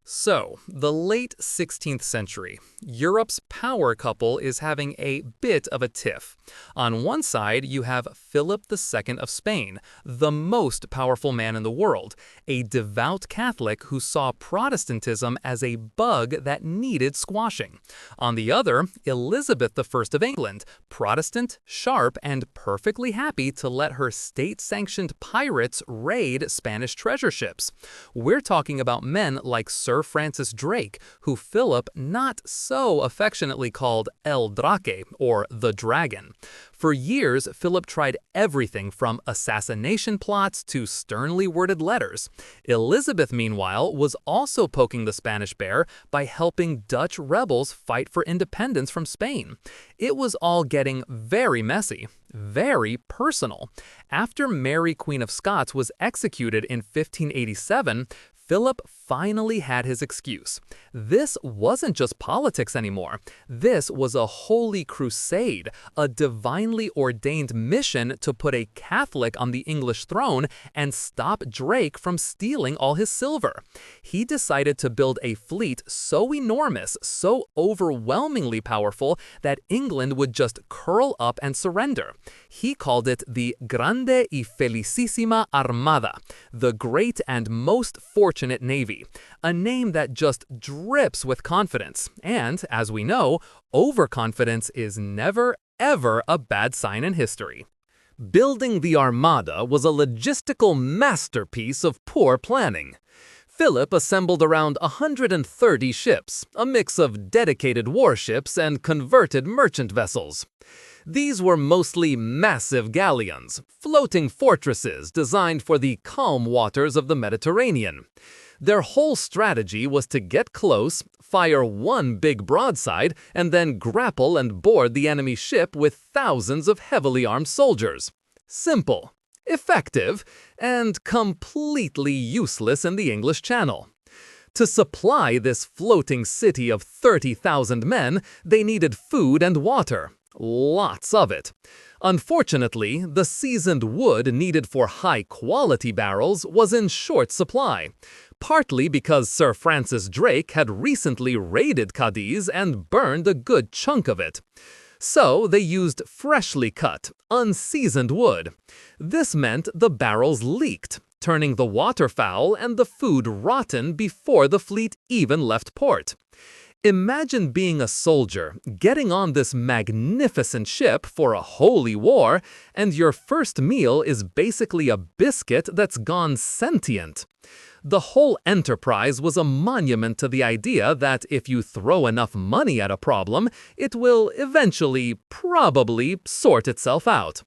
So, the late 16th century, Europe's power couple is having a bit of a tiff. On one side, you have Philip II of Spain, the most powerful man in the world, a devout Catholic who saw Protestantism as a bug that needed squashing. On the other, Elizabeth I of England, Protestant, sharp, and perfectly happy to let her state-sanctioned pirates raid Spanish treasure ships. We're talking about men like Sir Francis Drake, who Philip not so affectionately called El Drake, or the Dragon. For years, Philip tried everything from assassination plots to sternly worded letters. Elizabeth, meanwhile, was also poking the Spanish bear by helping Dutch rebels fight for independence from Spain. It was all getting very messy, very personal. After Mary, Queen of Scots, was executed in 1587, Philip finally had his excuse. This wasn't just politics anymore. This was a holy crusade, a divinely ordained mission to put a Catholic on the English throne and stop Drake from stealing all his silver. He decided to build a fleet so enormous, so overwhelmingly powerful, that England would just curl up and surrender. He called it the Grande y Felicissima Armada, the great and most fortunate navy, a name that just drips with confidence. And, as we know, overconfidence is never, ever a bad sign in history. Building the Armada was a logistical masterpiece of poor planning. Philip assembled around 130 ships, a mix of dedicated warships and converted merchant vessels. These were mostly massive galleons, floating fortresses designed for the calm waters of the Mediterranean. Their whole strategy was to get close, fire one big broadside, and then grapple and board the enemy ship with thousands of heavily armed soldiers. Simple, effective, and completely useless in the English Channel. To supply this floating city of 30,000 men, they needed food and water. Lots of it. Unfortunately, the seasoned wood needed for high-quality barrels was in short supply, partly because Sir Francis Drake had recently raided Cadiz and burned a good chunk of it. So they used freshly cut, unseasoned wood. This meant the barrels leaked, turning the water foul and the food rotten before the fleet even left port. Imagine being a soldier, getting on this magnificent ship for a holy war, and your first meal is basically a biscuit that's gone sentient. The whole enterprise was a monument to the idea that if you throw enough money at a problem, it will eventually, probably, sort itself out.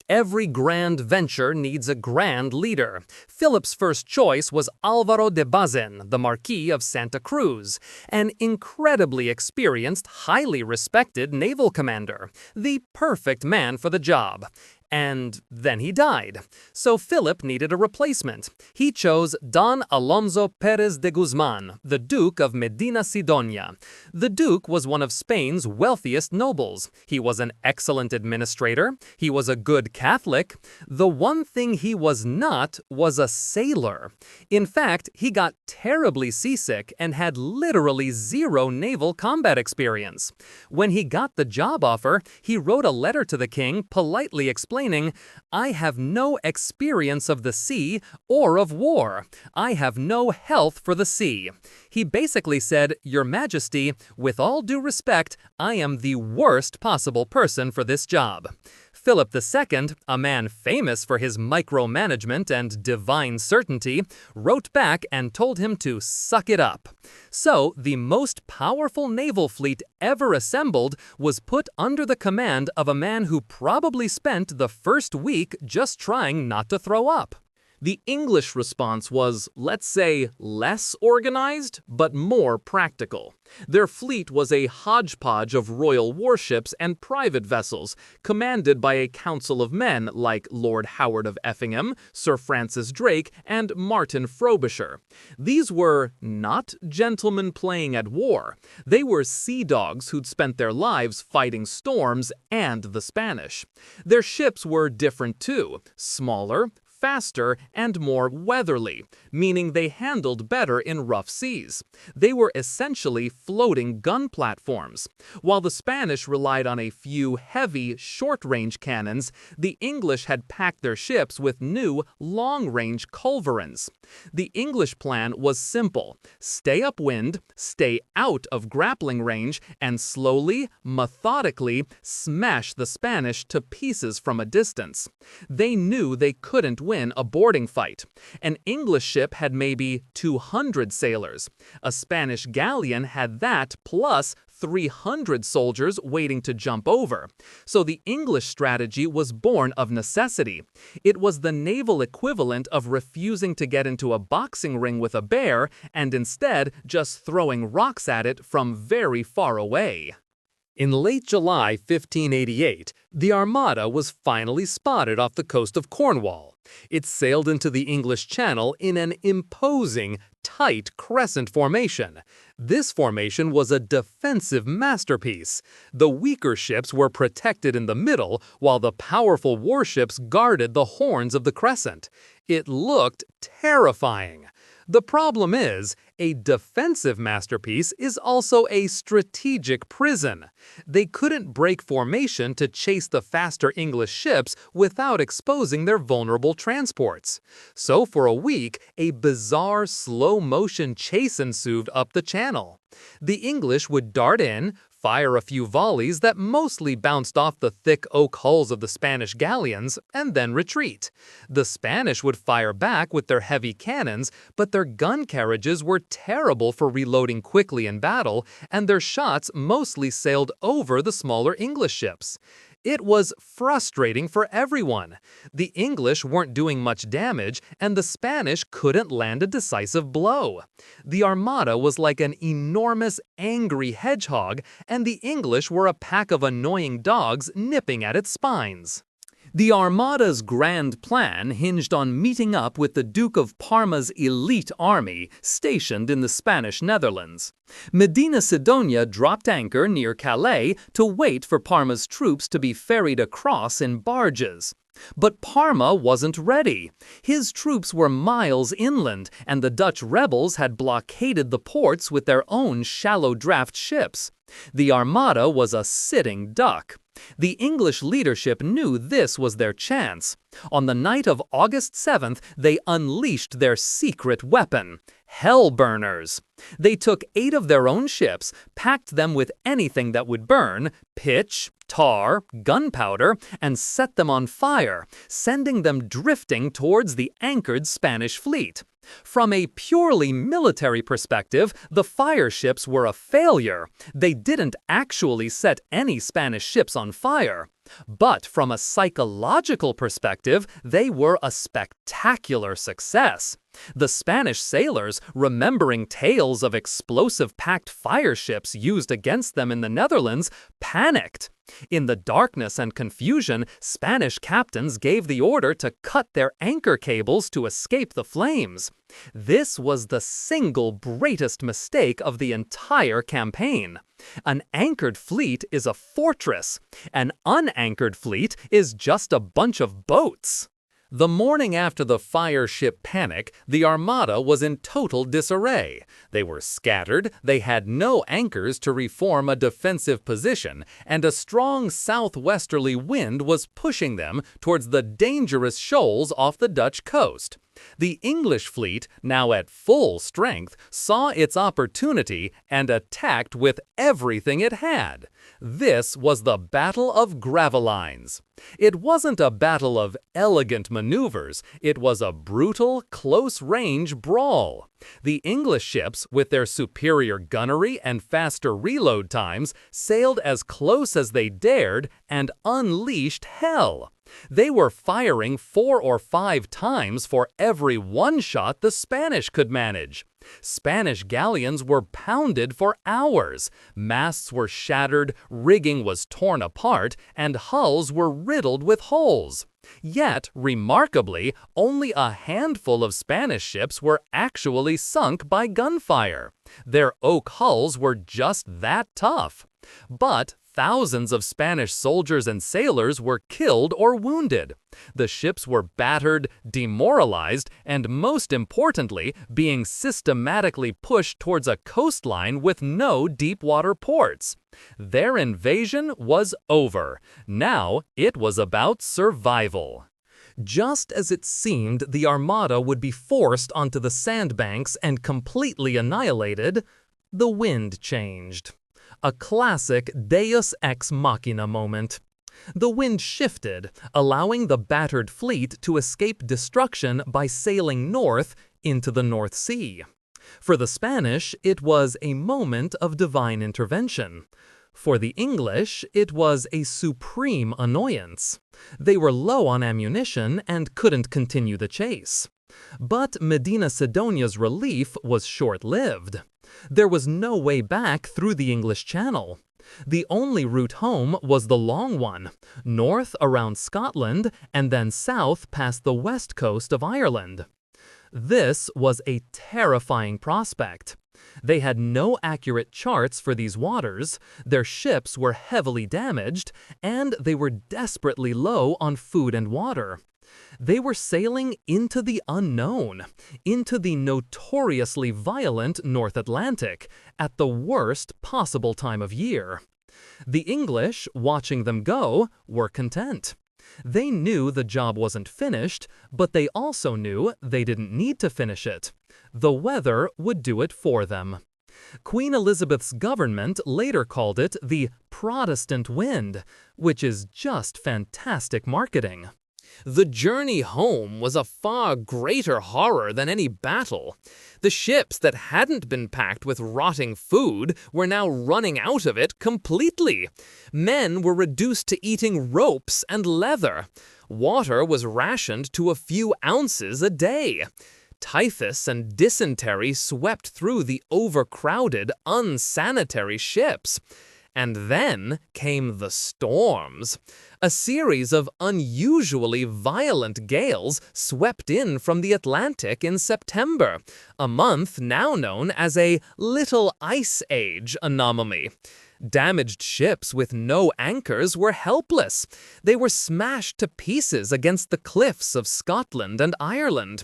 Every grand venture needs a grand leader. Philip's first choice was Álvaro de Bazan, the Marquis of Santa Cruz, an incredibly experienced, highly respected naval commander, the perfect man for the job. And then he died. So Philip needed a replacement. He chose Don Alonso Pérez de Guzmán, the Duke of Medina Sidonia. The Duke was one of Spain's wealthiest nobles. He was an excellent administrator. He was a good Catholic. The one thing he was not was a sailor. In fact, he got terribly seasick and had literally zero naval combat experience. When he got the job offer, he wrote a letter to the king politely explaining, "I have no experience of the sea or of war. I have no health for the sea." He basically said, "Your Majesty, with all due respect, I am the worst possible person for this job." Philip II, a man famous for his micromanagement and divine certainty, wrote back and told him to suck it up. So, the most powerful naval fleet ever assembled was put under the command of a man who probably spent the first week just trying not to throw up. The English response was, let's say, less organized, but more practical. Their fleet was a hodgepodge of royal warships and private vessels, commanded by a council of men like Lord Howard of Effingham, Sir Francis Drake, and Martin Frobisher. These were not gentlemen playing at war. They were sea dogs who'd spent their lives fighting storms and the Spanish. Their ships were different too, smaller, faster and more weatherly, meaning they handled better in rough seas. They were essentially floating gun platforms. While the Spanish relied on a few heavy, short-range cannons, the English had packed their ships with new, long-range culverins. The English plan was simple: stay upwind, stay out of grappling range, and slowly, methodically smash the Spanish to pieces from a distance. They knew they couldn't win a boarding fight. An English ship had maybe 200 sailors. A Spanish galleon had that plus 300 soldiers waiting to jump over. So the English strategy was born of necessity. It was the naval equivalent of refusing to get into a boxing ring with a bear and instead just throwing rocks at it from very far away. In late July 1588, the Armada was finally spotted off the coast of Cornwall. It sailed into the English Channel in an imposing, tight crescent formation. This formation was a defensive masterpiece. The weaker ships were protected in the middle, while the powerful warships guarded the horns of the crescent. It looked terrifying. The problem is, a defensive masterpiece is also a strategic prison. They couldn't break formation to chase the faster English ships without exposing their vulnerable transports. So for a week, a bizarre slow-motion chase ensued up the channel. The English would dart in, fire a few volleys that mostly bounced off the thick oak hulls of the Spanish galleons, and then retreat. The Spanish would fire back with their heavy cannons, but their gun carriages were terrible for reloading quickly in battle, and their shots mostly sailed over the smaller English ships. It was frustrating for everyone. The English weren't doing much damage, and the Spanish couldn't land a decisive blow. The Armada was like an enormous, angry hedgehog, and the English were a pack of annoying dogs nipping at its spines. The Armada's grand plan hinged on meeting up with the Duke of Parma's elite army stationed in the Spanish Netherlands. Medina Sidonia dropped anchor near Calais to wait for Parma's troops to be ferried across in barges. But Parma wasn't ready. His troops were miles inland, and the Dutch rebels had blockaded the ports with their own shallow-draft ships. The Armada was a sitting duck. The English leadership knew this was their chance. On the night of August 7th, they unleashed their secret weapon: hell burners. They took 8 of their own ships, packed them with anything that would burn, pitch, tar, gunpowder, and set them on fire, sending them drifting towards the anchored Spanish fleet. From a purely military perspective, the fire ships were a failure. They didn't actually set any Spanish ships on fire. But from a psychological perspective, they were a spectacular success. The Spanish sailors, remembering tales of explosive-packed fire ships used against them in the Netherlands, panicked. In the darkness and confusion, Spanish captains gave the order to cut their anchor cables to escape the flames. This was the single greatest mistake of the entire campaign. An anchored fleet is a fortress. An unanchored fleet is just a bunch of boats. The morning after the fire ship panic, the Armada was in total disarray. They were scattered, they had no anchors to reform a defensive position, and a strong southwesterly wind was pushing them towards the dangerous shoals off the Dutch coast. The English fleet, now at full strength, saw its opportunity and attacked with everything it had. This was the Battle of Gravelines. It wasn't a battle of elegant maneuvers, it was a brutal, close-range brawl. The English ships, with their superior gunnery and faster reload times, sailed as close as they dared and unleashed hell. They were firing 4 or 5 times for every one shot the Spanish could manage. Spanish galleons were pounded for hours. Masts were shattered, rigging was torn apart, and hulls were riddled with holes. Yet, remarkably, only a handful of Spanish ships were actually sunk by gunfire. Their oak hulls were just that tough. But thousands of Spanish soldiers and sailors were killed or wounded. The ships were battered, demoralized, and most importantly, being systematically pushed towards a coastline with no deep-water ports. Their invasion was over. Now it was about survival. Just as it seemed the Armada would be forced onto the sandbanks and completely annihilated, the wind changed. A classic Deus ex machina moment. The wind shifted, allowing the battered fleet to escape destruction by sailing north into the North Sea. For the Spanish, it was a moment of divine intervention. For the English, it was a supreme annoyance. They were low on ammunition and couldn't continue the chase. But Medina Sidonia's relief was short-lived. There was no way back through the English Channel. The only route home was the long one, north around Scotland and then south past the west coast of Ireland. This was a terrifying prospect. They had no accurate charts for these waters, their ships were heavily damaged, and they were desperately low on food and water. They were sailing into the unknown, into the notoriously violent North Atlantic, at the worst possible time of year. The English, watching them go, were content. They knew the job wasn't finished, but they also knew they didn't need to finish it. The weather would do it for them. Queen Elizabeth's government later called it the Protestant wind, which is just fantastic marketing. The journey home was a far greater horror than any battle. The ships that hadn't been packed with rotting food were now running out of it completely. Men were reduced to eating ropes and leather. Water was rationed to a few ounces a day. Typhus and dysentery swept through the overcrowded, unsanitary ships. And then came the storms. A series of unusually violent gales swept in from the Atlantic in September, a month now known as a Little Ice Age anomaly. Damaged ships with no anchors were helpless. They were smashed to pieces against the cliffs of Scotland and Ireland.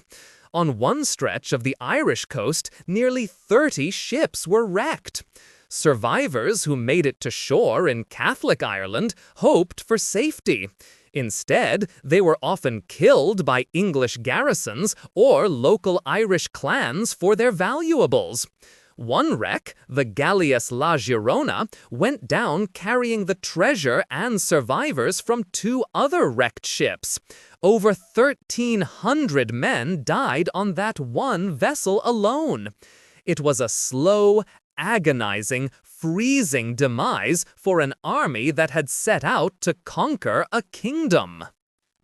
On one stretch of the Irish coast, nearly 30 ships were wrecked. Survivors who made it to shore in Catholic Ireland hoped for safety. Instead, they were often killed by English garrisons or local Irish clans for their valuables. One wreck, the Galleass La Girona, went down carrying the treasure and survivors from 2 other wrecked ships. Over 1,300 men died on that one vessel alone. It was a slow, agonizing, freezing demise for an army that had set out to conquer a kingdom.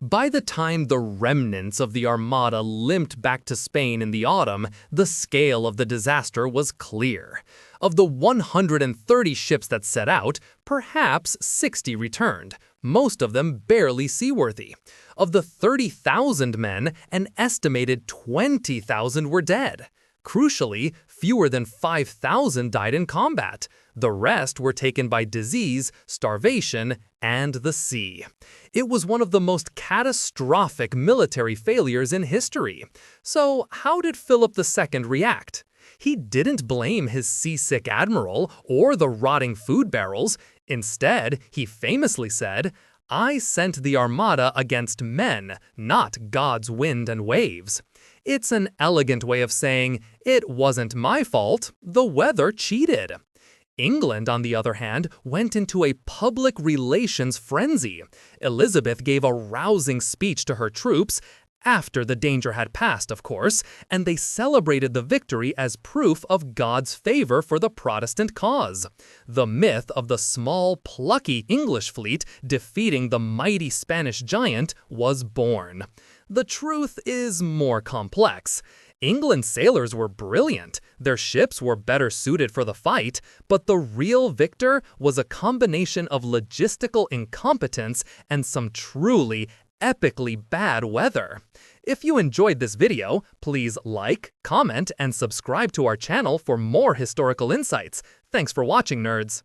By the time the remnants of the Armada limped back to Spain in the autumn, the scale of the disaster was clear. Of the 130 ships that set out, perhaps 60 returned, most of them barely seaworthy. Of the 30,000 men, an estimated 20,000 were dead. Crucially, fewer than 5,000 died in combat. The rest were taken by disease, starvation, and the sea. It was one of the most catastrophic military failures in history. So, how did Philip II react? He didn't blame his seasick admiral or the rotting food barrels. Instead, he famously said, "I sent the Armada against men, not God's wind and waves." It's an elegant way of saying, it wasn't my fault, the weather cheated. England, on the other hand, went into a public relations frenzy. Elizabeth gave a rousing speech to her troops, after the danger had passed, of course, and they celebrated the victory as proof of God's favor for the Protestant cause. The myth of the small, plucky English fleet defeating the mighty Spanish giant was born. The truth is more complex. England's sailors were brilliant, their ships were better suited for the fight, but the real victor was a combination of logistical incompetence and some truly epically bad weather. If you enjoyed this video, please like, comment, and subscribe to our channel for more historical insights. Thanks for watching, nerds!